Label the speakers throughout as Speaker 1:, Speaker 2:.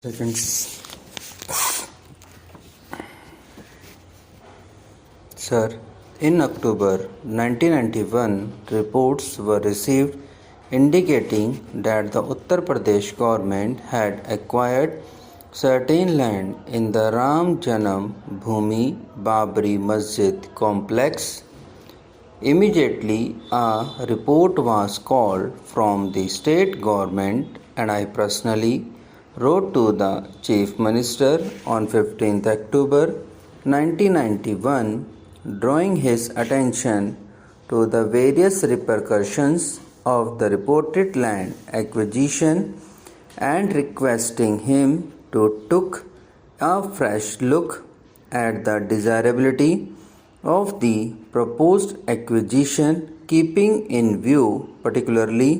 Speaker 1: Seconds. Sir, in October 1991, reports were received indicating that the Uttar Pradesh government had acquired certain land in the Ram Janam Bhoomi Babri Masjid complex. Immediately, a report was called from the state government, and I personally wrote to the Chief Minister on 15th October 1991, drawing his attention to the various repercussions of the reported land acquisition and requesting him to take a fresh look at the desirability of the proposed acquisition, keeping in view particularly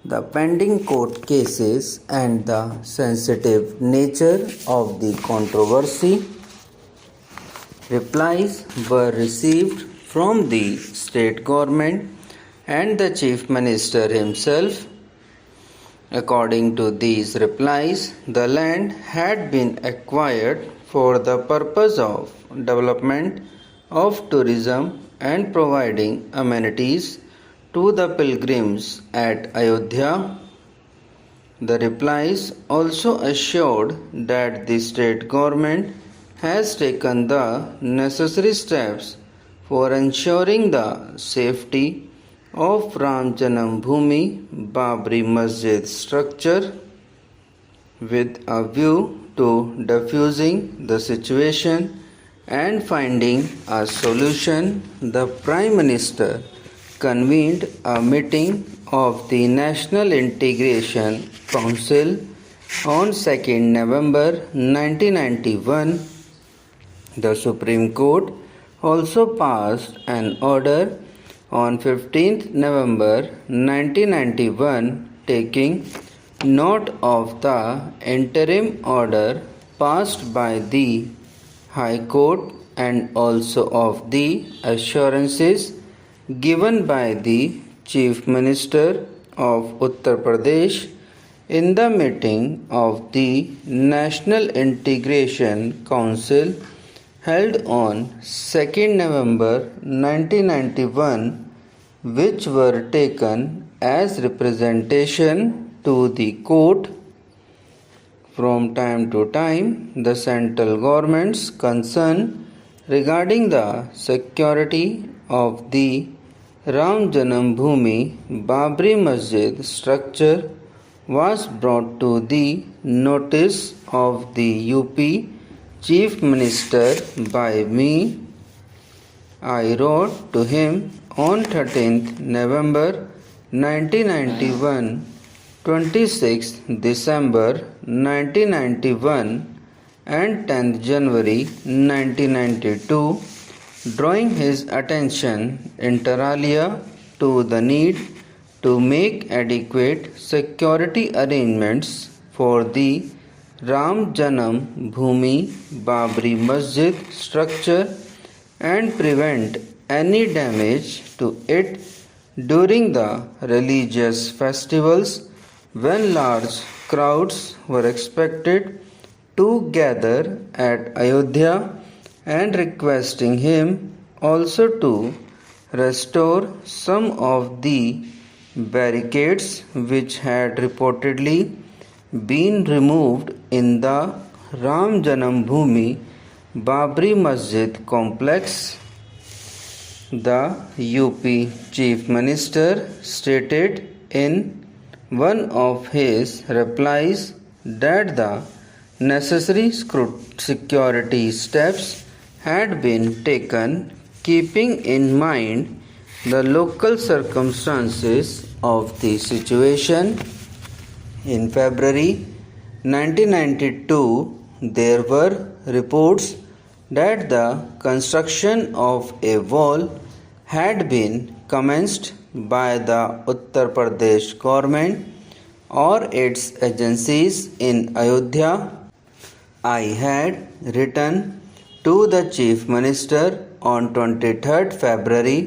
Speaker 1: the pending court cases and the sensitive nature of the controversy. Replies were received from the state government and the Chief Minister himself. According to these replies, the land had been acquired for the purpose of development of tourism and providing amenities to the pilgrims at Ayodhya. The replies also assured that the state government has taken the necessary steps for ensuring the safety of Ram Janam Bhoomi Babri Masjid structure with a view to diffusing the situation and finding a solution. The Prime Minister convened a meeting of the National Integration Council on 2nd November 1991. The Supreme Court also passed an order on 15th November 1991 taking note of the interim order passed by the High Court and also of the assurances given by the Chief Minister of Uttar Pradesh in the meeting of the National Integration Council held on 2nd November 1991, which were taken as representation to the court. From time to time, the central government's concern regarding the security of the Ram Janam Bhoomi Babri Masjid structure was brought to the notice of the UP Chief Minister by me. I wrote to him on 13th November 1991, 26th December 1991 and 10th January 1992, drawing his attention inter alia to the need to make adequate security arrangements for the Ram Janam Bhoomi Babri Masjid structure and prevent any damage to it during the religious festivals when large crowds were expected to gather at Ayodhya, and requesting him also to restore some of the barricades which had reportedly been removed in the Ram Janam Bhoomi Babri Masjid complex. The UP Chief Minister stated in one of his replies that the necessary security steps had been taken keeping in mind the local circumstances of the situation. In February 1992, there were reports that the construction of a wall had been commenced by the Uttar Pradesh government or its agencies in Ayodhya. I had written to the Chief Minister on 23rd February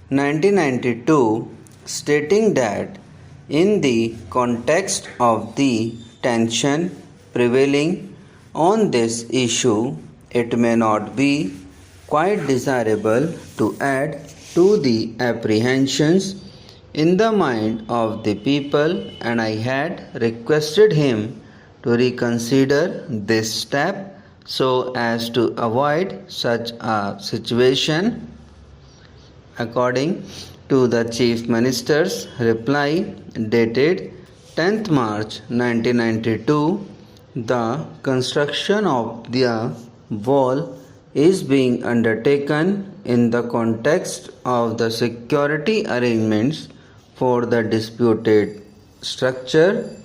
Speaker 1: 1992 stating that in the context of the tension prevailing on this issue, it may not be quite desirable to add to the apprehensions in the mind of the people, and I had requested him to reconsider this step so as to avoid such a situation. According to the Chief Minister's reply dated 10th March 1992, the construction of the wall is being undertaken in the context of the security arrangements for the disputed structure.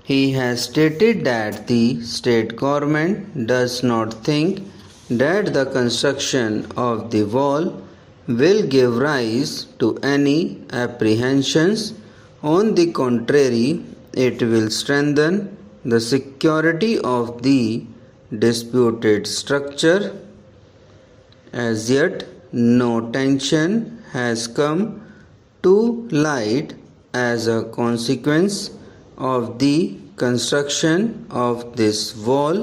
Speaker 1: He has stated that the state government does not think that the construction of the wall will give rise to any apprehensions. On the contrary, it will strengthen the security of the disputed structure. As yet, no tension has come to light as a consequence of the construction of this wall.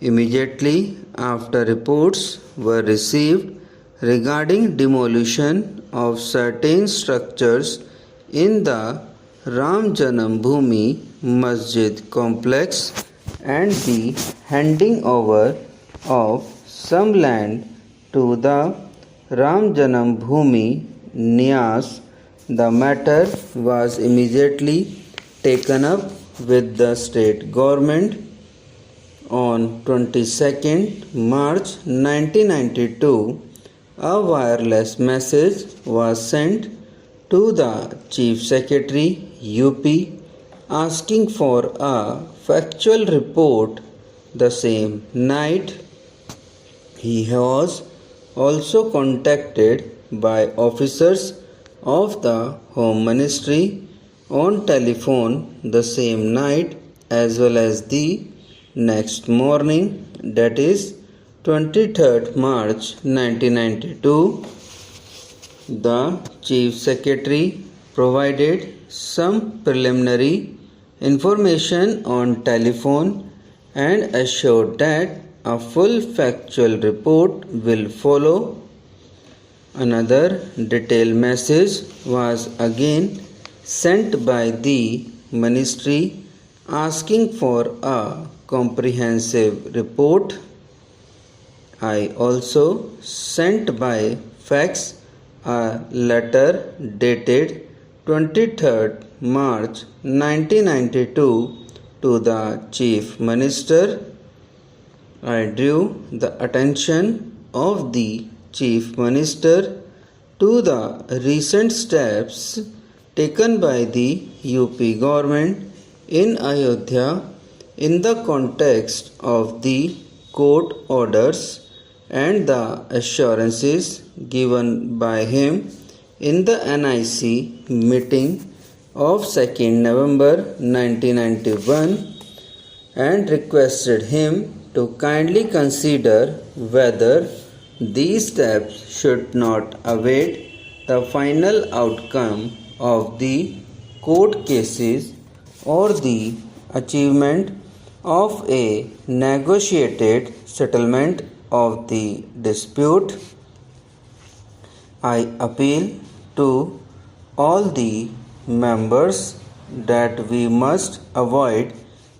Speaker 1: Immediately after reports were received regarding demolition of certain structures in the Ram Janambhoomi Masjid complex and the handing over of some land to the Ram Janambhoomi Nyas, the matter was immediately taken up with the state government. On 22nd March 1992, a wireless message was sent to the Chief Secretary UP asking for a factual report the same night. He was also contacted by officers of the Home Ministry on telephone the same night as well as the next morning, that is 23rd March 1992. The Chief Secretary provided some preliminary information on telephone and assured that a full factual report will follow. Another detailed message was again sent by the ministry asking for a comprehensive report. I also sent by fax a letter dated 23rd March 1992 to the Chief Minister. I drew the attention of the Chief Minister to the recent steps taken by the UP government in Ayodhya in the context of the court orders and the assurances given by him in the NIC meeting of 2nd November 1991 and requested him to kindly consider whether these steps should not await the final outcome of the court cases or the achievement of a negotiated settlement of the dispute. I appeal to all the members that we must avoid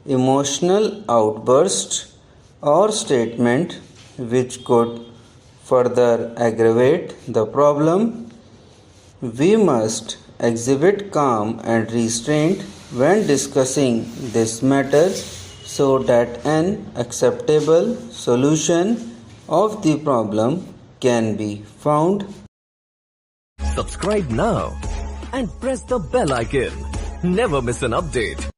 Speaker 1: emotional outbursts or statement which could further aggravate the problem. We must exhibit calm and restraint when discussing this matter so that an acceptable solution of the problem can be found.
Speaker 2: Subscribe now and press the bell icon. Never miss an update.